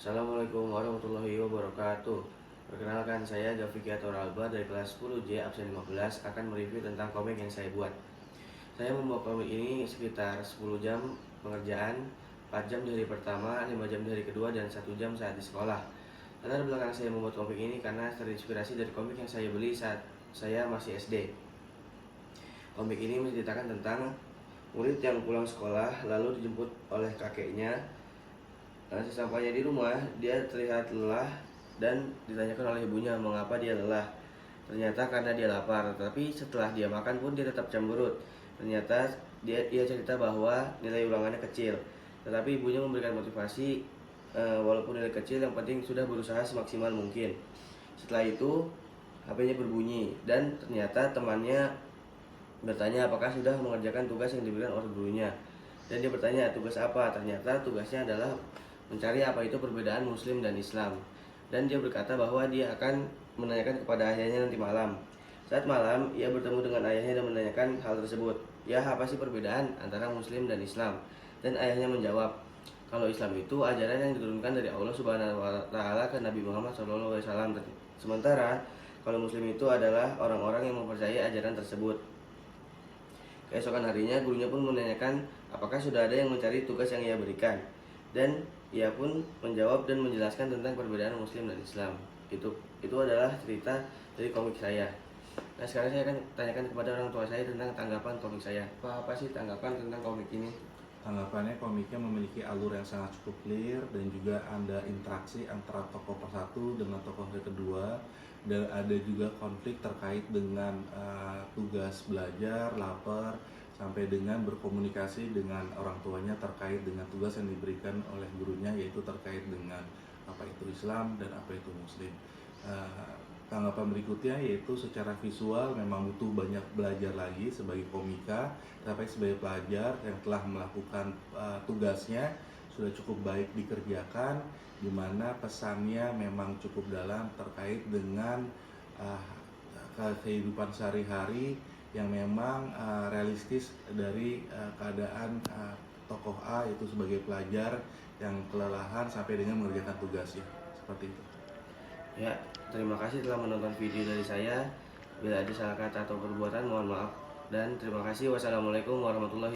Assalamualaikum warahmatullahi wabarakatuh. Perkenalkan, saya Gavikiator Alba dari kelas 10J absen 15 akan mereview tentang komik yang saya buat. Saya membuat komik ini sekitar 10 jam pengerjaan, 4 jam di hari pertama, 5 jam di hari kedua, dan 1 jam saat di sekolah. Latar belakang saya membuat komik ini karena terinspirasi dari komik yang saya beli saat saya masih SD. Komik ini menceritakan tentang murid yang pulang sekolah lalu dijemput oleh kakeknya. Sesampainya di rumah, dia terlihat lelah dan ditanyakan oleh ibunya mengapa dia lelah. Ternyata karena dia lapar, tapi setelah dia makan pun dia tetap cemberut. Ternyata ia cerita bahwa nilai ulangannya kecil, tetapi ibunya memberikan motivasi, walaupun nilai kecil yang penting sudah berusaha semaksimal mungkin. Setelah itu HP-nya berbunyi dan ternyata temannya bertanya apakah sudah mengerjakan tugas yang diberikan oleh gurunya. Dan dia bertanya tugas apa, ternyata tugasnya adalah mencari apa itu perbedaan Muslim dan Islam. Dan dia berkata bahwa dia akan menanyakan kepada ayahnya nanti malam. Saat malam, ia bertemu dengan ayahnya dan menanyakan hal tersebut. Ya, apa sih perbedaan antara Muslim dan Islam? Dan ayahnya menjawab, kalau Islam itu ajaran yang diturunkan dari Allah Subhanahu wa Ta'ala ke Nabi Muhammad SAW. Sementara kalau Muslim itu adalah orang-orang yang mempercayai ajaran tersebut. Keesokan harinya, gurunya pun menanyakan apakah sudah ada yang mencari tugas yang ia berikan. Dan ia pun menjawab dan menjelaskan tentang perbedaan Muslim dan Islam. Itu adalah cerita dari komik saya. Nah, sekarang saya akan tanyakan kepada orang tua saya tentang tanggapan komik saya. Apa sih tanggapan tentang komik ini? Tanggapannya, komiknya memiliki alur yang sangat cukup clear dan juga ada interaksi antara tokoh satu dengan tokoh kedua, dan ada juga konflik terkait dengan tugas belajar, lapar, sampai dengan berkomunikasi dengan orang tuanya terkait dengan tugas yang diberikan oleh gurunya, yaitu terkait dengan apa itu Islam dan apa itu Muslim. Tanggapan berikutnya yaitu secara visual memang butuh banyak belajar lagi sebagai komika, tapi sebagai pelajar yang telah melakukan tugasnya sudah cukup baik dikerjakan, di mana pesannya memang cukup dalam terkait dengan kehidupan sehari-hari yang memang realistis dari keadaan tokoh A, yaitu sebagai pelajar yang kelelahan sampai dengan mengerjakan tugasnya, seperti itu. Ya, terima kasih telah menonton video dari saya. Bila ada salah kata atau perbuatan, mohon maaf. Dan terima kasih. Wassalamualaikum warahmatullahi wabarakatuh.